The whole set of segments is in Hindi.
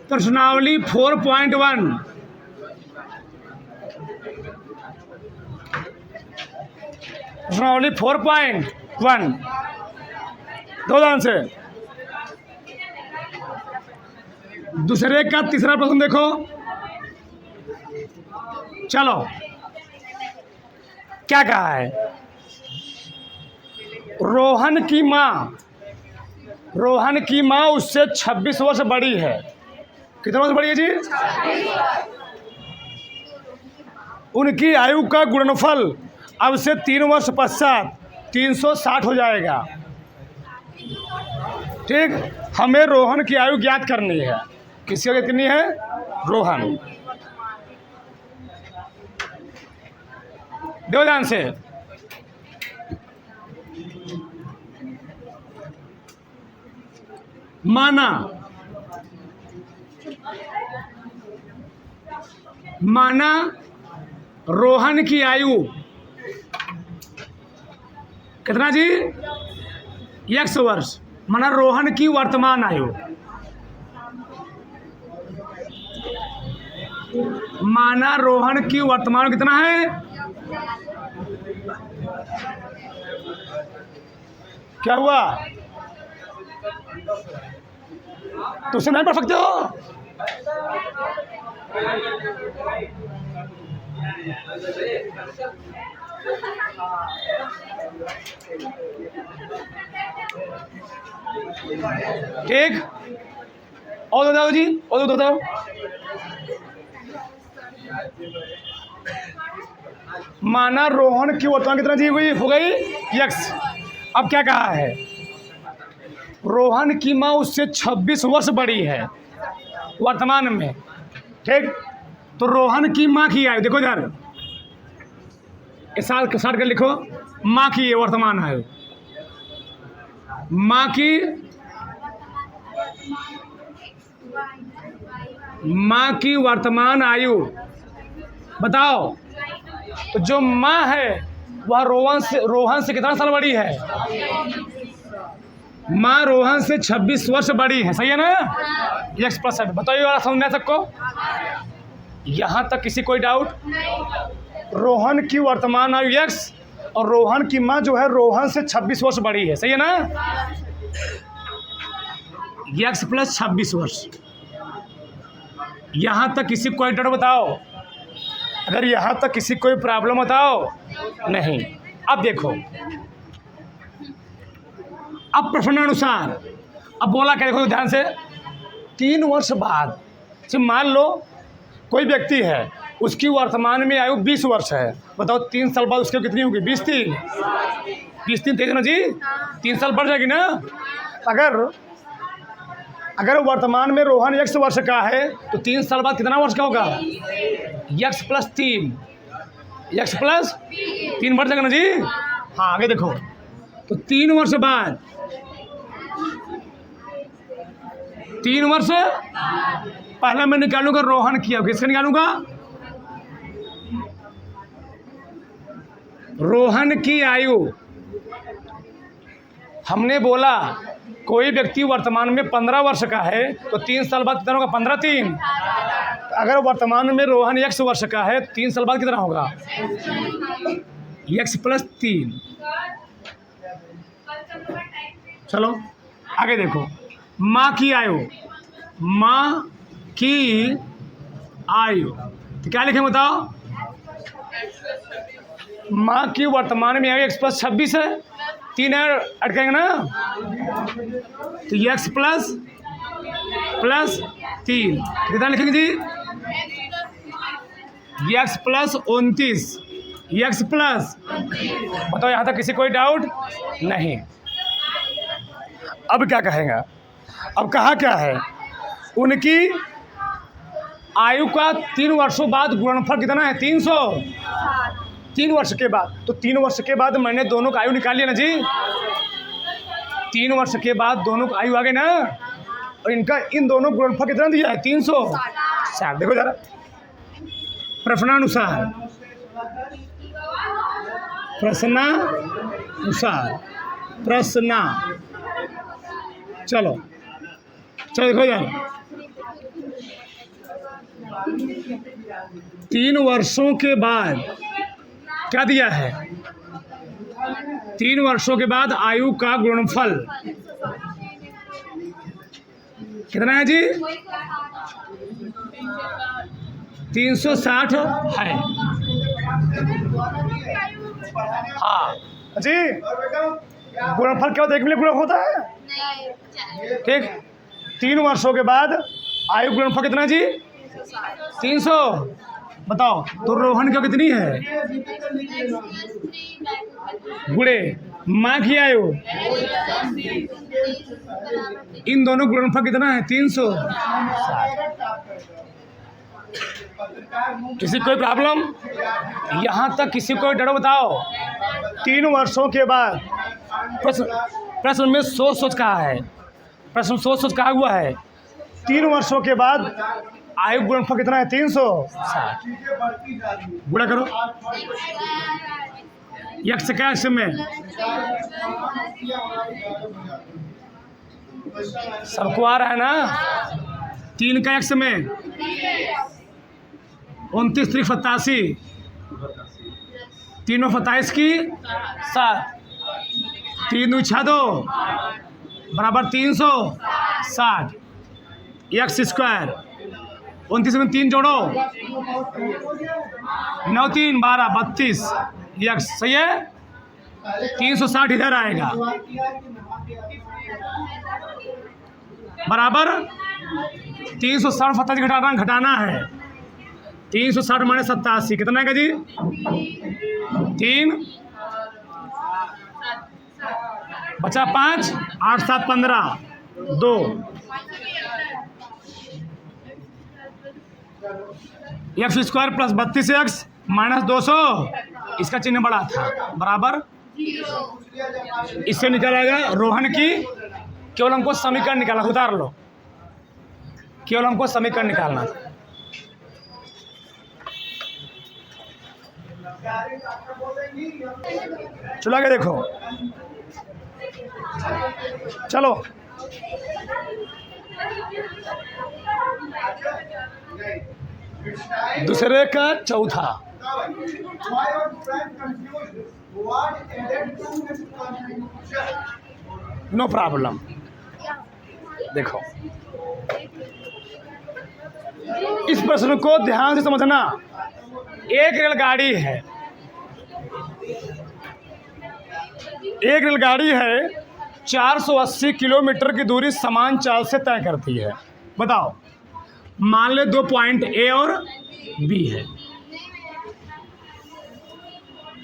प्रश्नावली 4.1 प्रश्नावली 4.1 दो ध्यान से। दूसरे का तीसरा प्रश्न देखो। चलो क्या कहा है? रोहन की माँ उससे 26 वर्ष बड़ी है। कितने वर्ष बड़ी है जी? उनकी आयु का गुणनफल अब से 3 वर्ष पश्चात 360 हो जाएगा। ठीक, हमें रोहन की आयु ज्ञात करनी है। किसकी आयु कितनी है? रोहन। देखो ध्यान से। माना रोहन की आयु कितना जी? x वर्ष। माना रोहन की वर्तमान आयु, माना रोहन की वर्तमान कितना है? क्या हुआ? तो उसे नहीं पढ़ सकते हो? ठीक, और बताओ जी, और बताओ। माना रोहन की वर्तमान कितना जी हुई हो गई? x। अब क्या कहा है? रोहन की माँ उससे 26 वर्ष बड़ी है वर्तमान में। ठीक, तो रोहन की माँ की आयु देखो इधर, इस साल कर लिखो। माँ की वर्तमान आयु, माँ की वर्तमान आयु बताओ। तो जो माँ है वह रोहन से कितना साल बड़ी है? माँ रोहन से 26 वर्ष बड़ी है। सही है ना? x प्लस है। बताइए वाला समझ में सबको? यहाँ तक किसी कोई डाउट? रोहन की वर्तमान आयु x और रोहन की माँ जो है रोहन से 26 वर्ष बड़ी है। सही है ना? x प्लस 26 वर्ष। यहाँ तक किसी कोई डाउट बताओ? अगर यहाँ तक किसी कोई प्रॉब्लम बताओ? नहीं। अब देखो, अब प्रश्नानुसार अब बोला क्या? देखो ध्यान से। 3 वर्ष बाद से मान लो कोई व्यक्ति है, उसकी वर्तमान में आयु 20 वर्ष है। बताओ 3 साल बाद उसकी कितनी होगी? 20 3 तेज ना जी, 3 साल बढ़ जाएगी ना। अगर वर्तमान में रोहन x वर्ष का है तो 3 साल बाद कितना वर्ष का होगा? x प्लस 3 बढ़ जाएगा ना जी। हाँ, आगे देखो। तो 3 वर्ष बाद 3 वर्ष पहले मैं निकालूंगा रोहन की। किसका निकालूंगा? रोहन की आयु। हमने बोला कोई व्यक्ति वर्तमान में 15 वर्ष का है तो 3 साल बाद कितना होगा? 15 3। अगर वर्तमान में रोहन x वर्ष का है 3 साल बाद कितना होगा? x plus 3। चलो आगे देखो। माँ की आयु, तो क्या लिखें बताओ? माँ की वर्तमान में आयु x प्लस 26 है। 3 अटकेंगे ना, तो x प्लस 3 कितना लिखेंगे जी? x plus 29। x प्लस, बताओ यहाँ तक किसी कोई डाउट? नहीं। अब क्या कहेगा? अब कहा क्या है? उनकी आयु का 3 वर्षों बाद गुणनफल कितना है? 300। 3 वर्ष के बाद, तो 3 वर्ष के बाद मैंने दोनों का आयु निकाल लिया ना जी। 3 वर्ष के बाद दोनों का आयु आ गए ना, और इनका इन दोनों गुणनफल कितना दिया है? 360। देखो जरा प्रश्नानुसार चलो देखो यार। 3 वर्षों के बाद क्या दिया है? 3 वर्षों के बाद आयु का गुणनफल कितना है जी? 360 है। हाँ जी, गुणनफल क्या होता है? 1 मिनट गुणन होता है, ठीक। 3 वर्षों के बाद आयु गुणनफल कितना जी? 300। बताओ तो रोहन क्या कितनी है? गुणे माँ की आयु, इन दोनों गुणनफल कितना है? 300। किसी कोई प्रॉब्लम? यहाँ तक किसी को डरो? बताओ 3 वर्षों के बाद प्रश्न में सोच कहा है, प्रश्न सोच कहा हुआ है। 3 वर्षों के बाद आयु गुणनफल कितना है? 360। गुणा करो x का x में, सबको आ रहा है ना? 3 का x में 29 3 87, 3 27 की 7, 3 2 6 2 बराबर 360 x स्क्वायर। 29 में 3 जोड़ो, 9 3 12 32 x, सही है। 360 इधर आएगा बराबर 360 87 घटाना है। 360 माइनस 87 कितना है जी? 3 बचा 5 8 7 15 2 x square plus 32 x minus 200, इसका चिन्ह बड़ा था, बराबर इससे निकालेगा रोहन की। केवल हमको समीकरण निकालना, उतार लो, केवल हमको समीकरण निकालना था। चलो आगे देखो, चलो दूसरे का चौथा। No problem. देखो इस प्रश्न को ध्यान से समझना। एक रेलगाड़ी है, एक रेलगाड़ी है 480 किलोमीटर की दूरी समान चाल से तय करती है। बताओ, मान ले 2 पॉइंट ए और बी है,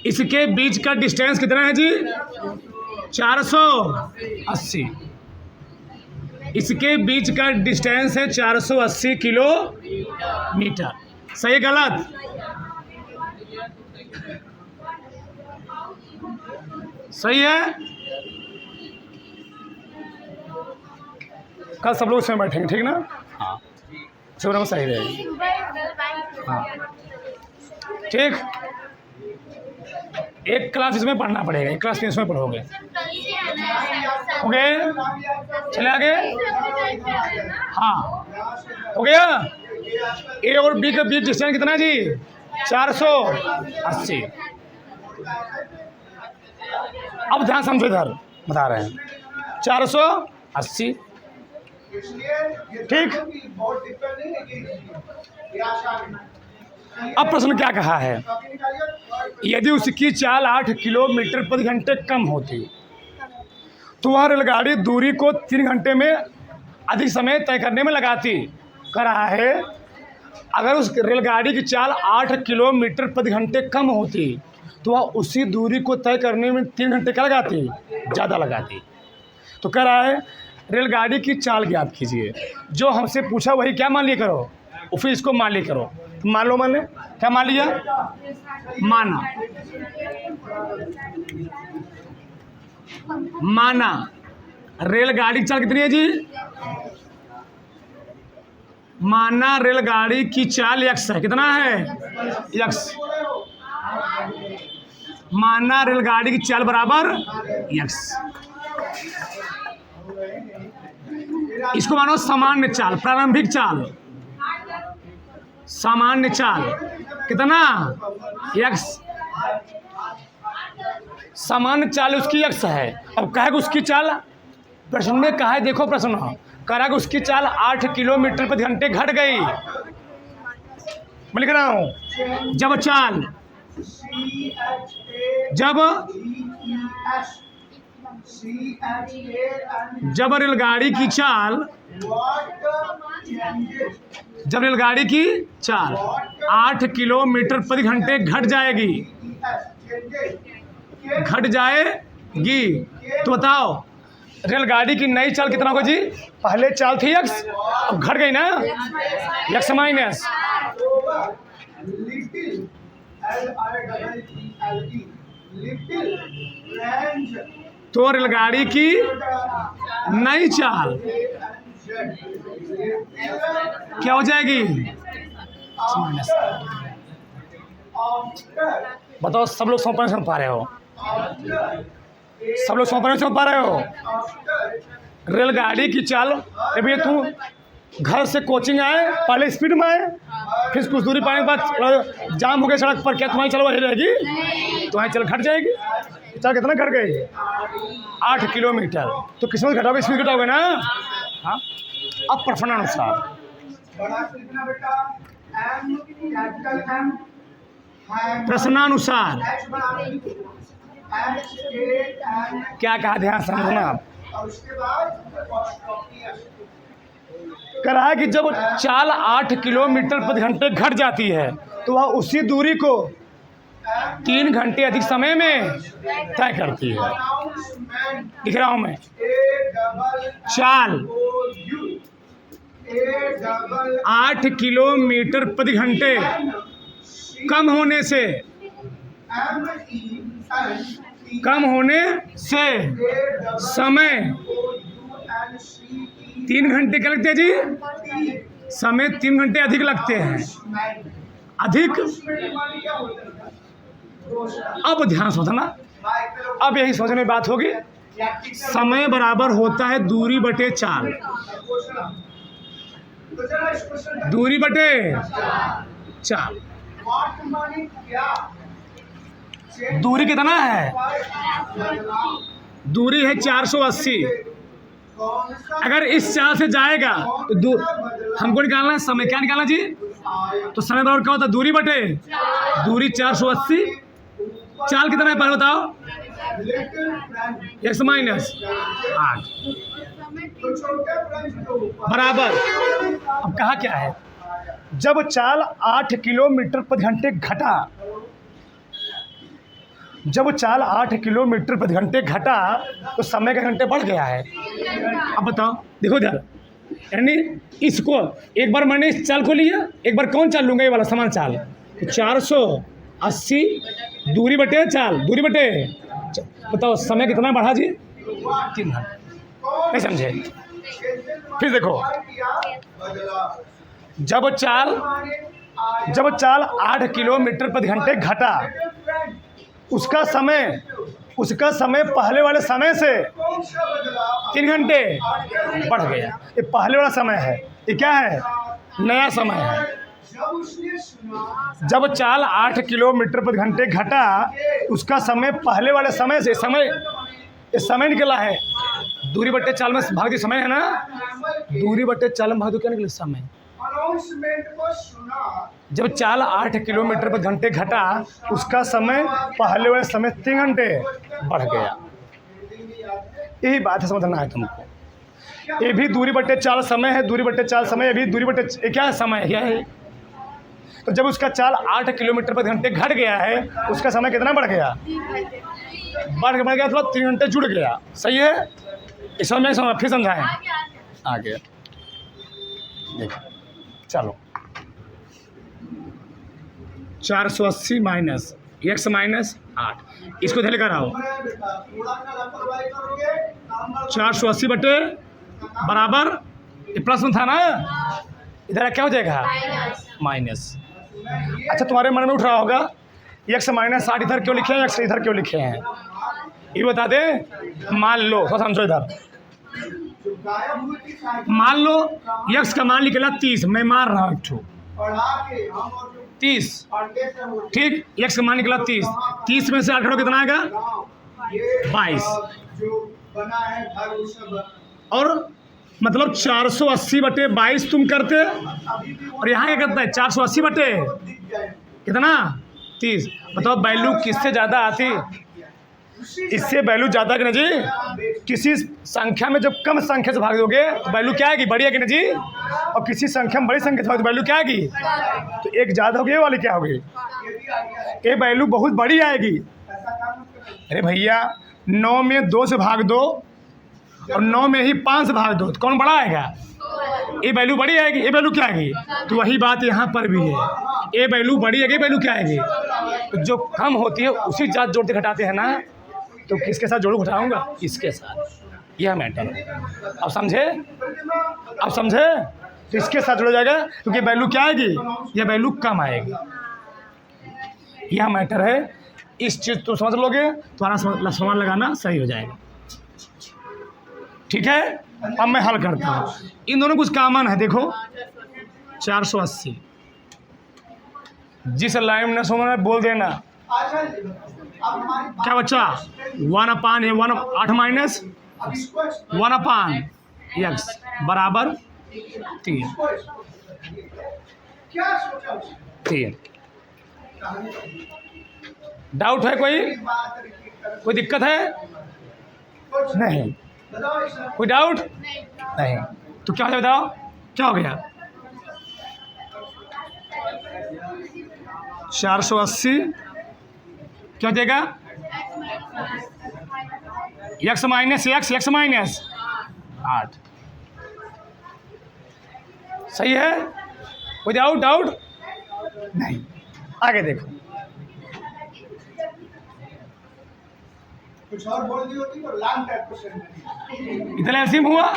इसके बीच का डिस्टेंस कितना है जी? 480। इसके बीच का डिस्टेंस है 480 किलोमीटर। सही गलत? सही है। कल सब लोग इसमें बैठेंगे, ठीक ना? हाँ, सब सही रहेगा। हाँ ठीक, एक क्लास इसमें पढ़ना पड़ेगा, एक क्लास इसमें पढ़ोगे। ओके, चले आगे। हाँ हो गया। ए और बी के बीच डिस्टेंस कितना है जी? 480। अब ध्यान समझो, इधर बता रहे हैं 480, ठीक। अब प्रश्न क्या कहा है? यदि उसकी चाल 8 किलोमीटर प्रति घंटे कम होती तो वह रेलगाड़ी दूरी को 3 घंटे में अधिक समय तय करने में लगाती। कह रहा है अगर उस रेलगाड़ी की चाल 8 किलोमीटर प्रति घंटे कम होती तो वह उसी दूरी को तय करने में 3 घंटे क्या लगाती? ज़्यादा लगाती। तो कह रहा है रेलगाड़ी की चाल ज्ञात कीजिए। जो हमसे पूछा वही क्या मान लिया करो, और फिर इसको मान लिया करो। मान लो, मान ले, क्या मान लिया? माना रेलगाड़ी की चाल कितनी है जी? माना रेलगाड़ी की चाल x है। कितना है? x। माना रेलगाड़ी की चाल बराबर x। इसको मानो सामान्य चाल, प्रारंभिक चाल। सामान्य चाल कितना x, सामान्य चाल उसकी x है। अब कहा कि उसकी चाल, प्रश्न में कहा है, देखो प्रश्न कहा कि उसकी चाल 8 किलोमीटर प्रति घंटे घट गई। मैं लिख रहा हूं, जब रेलगाड़ी की चाल 8 किलोमीटर प्रति घंटे घट जाएगी, तो बताओ रेलगाड़ी की नई चाल कितना होगा जी? पहले चाल थी x, अब घट गई ना, x माइनस, तो रेलगाड़ी की नई चाल क्या हो जाएगी? बताओ सब लोग समझ पा रहे हो? सब लोग समझ पा रहे हो? रेलगाड़ी की चाल, अभी तू घर से कोचिंग आए, पहले स्पीड में आए, फिर कुछ दूरी पाने के बाद जाम हो गए सड़क पर, क्या तुम्हारी चल वही रहेगी? तुम्हारी चल घट जाएगी। चाल कितना घट गई? 8 किलोमीटर। तो किस्मत घटाओगे, स्पीड घटाओगे ना। हाँ, अब प्रश्नानुसार क्या कहा, ध्यान समझना। कह रहा है कि जब चाल 8 किलोमीटर प्रति घंटे घट जाती है तो वह उसी दूरी को 3 घंटे अधिक समय में तय करती है। लिख रहा हूं मैं, चाल 8 किलोमीटर प्रति घंटे कम होने से समय 3 घंटे क्या लगते हैं जी? समय 3 घंटे अधिक लगते हैं, अधिक। अब ध्यान समझना, अब यही सोचने की बात होगी। समय बराबर होता है दूरी बटे चाल, दूरी बटे चाल। दूरी कितना है? दूरी है 480। अगर इस चाल से जाएगा तो हमको निकालना है समय। क्या निकालना जी? तो समय बराबर क्या होता है? दूरी बटे दूरी 480। चाल कितना है पहले बताओ? x माइनस 8 बराबर। अब कहा क्या है? जब चाल 8 किलोमीटर प्रति घंटे घटा, जब चाल 8 किलोमीटर प्रति घंटे घटा तो समय का घंटे बढ़ गया है। अब बताओ, देखो इधर, यानी इसको एक बार मैंने इस चाल को लिया, एक बार कौन चाल लूंगा? ये वाला समान चाल। तो 480 दूरी बटे चाल, दूरी बटे, बताओ समय कितना बढ़ा जी? 3 घंटे। नहीं समझे? फिर देखो, जब चाल 8 किलोमीटर प्रति घंटे घटा, उसका समय पहले वाले समय से 3 घंटे बढ़ गया। ये पहले वाला समय है, ये क्या है? नया समय है। जब चाल 8 किलोमीटर प्रति घंटे घटा, उसका समय पहले वाले समय से, समय निकला है। दूरी बट्टे चाल में भाग दो, समय है ना, दूरी बट्टे चाल में भाग दो, क्या निकले? समय। जब चाल 8 किलोमीटर प्रति घंटे घटा, उसका समय पहले वाले समय 3 घंटे बढ़ गया। यही बात है, समझना है तुमको। ये भी दूरी बट्टे चाल समय है, दूरी बट्टे चाल समय, ये भी दूरी बट्टे क्या है? समय क्या है? तो जब उसका चाल 8 किलोमीटर प्रति घंटे घट गया है, उसका समय कितना बढ़ गया? बढ़ गया, थोड़ा 3 घंटे जुड़ गया। सही है? इस समय फिर समझाएं आगे। देखो चलो, 480 माइनस x माइनस 8, इसको ध्यान लेकर आओ। 480 बटे बराबर, ये प्लस में था ना, इधर क्या हो जाएगा? माइनस। अच्छा, तुम्हारे मन में उठ रहा होगा x माइनस 8 इधर क्यों लिखे हैं, x इधर क्यों लिखे हैं? ये बता दे। मान लो, तो समझो इधर, मान लो x का मान निकला 30, मैं मार रहा हूँ एक ठो, 30, ठीक। x का मान निकला 30, 30 में से 8 घटाओ कितना आएगा? 22। और मतलब 480/22 तुम करते, और यहाँ क्या करता है? 480 कितना? 30। बताओ वैल्यू किससे ज़्यादा आती? इससे वैल्यू ज़्यादा कि ना जी? किसी संख्या में जब कम संख्या से भाग दोगे तो वैल्यू क्या आएगी? बड़ी है कि ना जी? और किसी संख्या में बड़ी संख्या से भाग तो वैल्यू क्या आएगी? तो एक ज़्यादा होगी, ये वाली क्या होगी? ये वैल्यू बहुत बड़ी आएगी। अरे भैया 9 में 2 से भाग दो और 9 में ही 5 से भाग दो तो कौन बड़ा आएगा? ये वैल्यू बड़ी आएगी, ये वैल्यू क्या आएगी? तो वही बात यहाँ पर भी है, ये वैल्यू बड़ी आएगी, वैल्यू क्या आएगी? तो जो कम होती है उसी जात जोड़ते घटाते हैं ना, तो किसके साथ जोड़ू घटाऊंगा? इसके साथ। यह मैटर है। अब समझे? अब समझे? तो इसके साथ जोड़ा जाएगा क्योंकि वैल्यू क्या आएगी? यह वैल्यू कम आएगी। यह मैटर है। इस चीज़ तो समझ लोगे, तुम्हारा समान लगाना सही हो जाएगा। ठीक है, अब मैं हल करता हूँ। इन दोनों कुछ कॉमन है, देखो 480। जिस लाइन में समझ बोल देना क्या बच्चा? 1/, 8 माइनस 1/x बराबर 3। डाउट है कोई दिक्कत है? नहीं। कोई डाउट नहीं? तो क्या बताओ क्या हो गया? 480 क्या हो जाएगा? x minus 8। सही है? कोई डाउट नहीं? आगे देखो, कुछ और बोल दी होती तो लॉन्ग टाइप क्वेश्चन इतना ऐसे हुआ।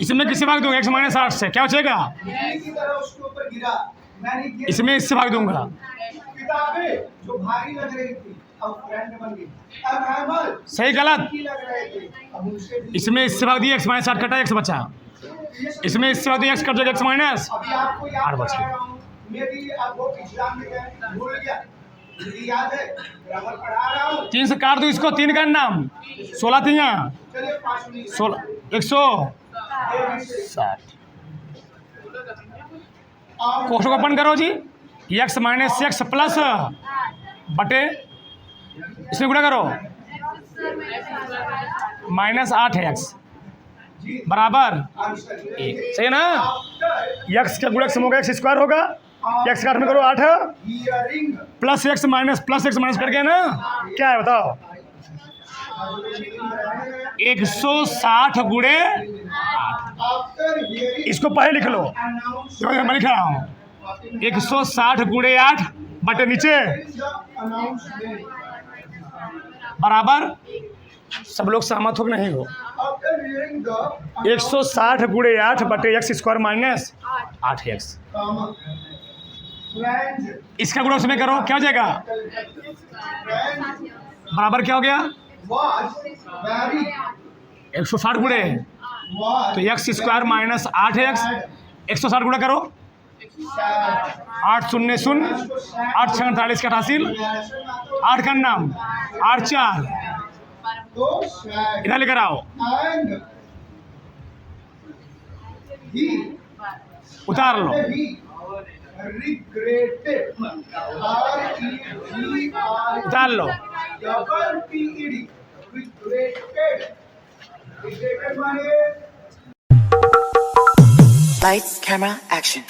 इसमें किससे भाग दूंगा? x माइनस 8 से क्या बचेगा? की तरह उसके ऊपर गिरा। मैंने इसमें इससे भाग दूंगा। किताबें जो भारी लग रही थी अब फ्रेंड बन गई। अब सही गलत? लग रहे थे अब उनसे इसमें इससे भाग दिया, x माइनस 8 कटा, x बचा। इसमें इससे भाग दिया, x कट जाएगा, x माइनस अभी आपको याद 8 बचा। मैं भी आपको एग्जाम में गया भूल गया, मुझे याद है ग्रामर पढ़ा रहा हूँ। 3 से काट दो इसको, 3 का नाम 16 3 चलिए 5 मिनट 16 160। क्वेश्चन को ओपन करो जी। x माइनस 6 प्लस बटे इसमें गुणा करो माइनस 8x बराबर 1। सही है ना? x का गुणक होगा x स्क्वायर होगा, x का 8 में करो 8 प्लस x माइनस कर गया ना, क्या है बताओ? 160 गुणे 8। इसको पहले लिख लो, मैं लिख रहा हूँ 160 गुणे 8 बटे नीचे बराबर, सब लोग सहमत हो कि नहीं हो? 160 गुणे 8 बटे x स्क्वायर माइनस 8x। इसका गुणा उसमें करो, क्या हो जाएगा? बराबर क्या हो गया? 160 गुणे तो x स्क्वायर माइनस 8x। 160 गुणा करो, 8 शून्य 8 6 48 का हासिल, 8 का नाम 8 4 इधर लेकर आओ, उतार लो। उतार लो। Lights, camera, action.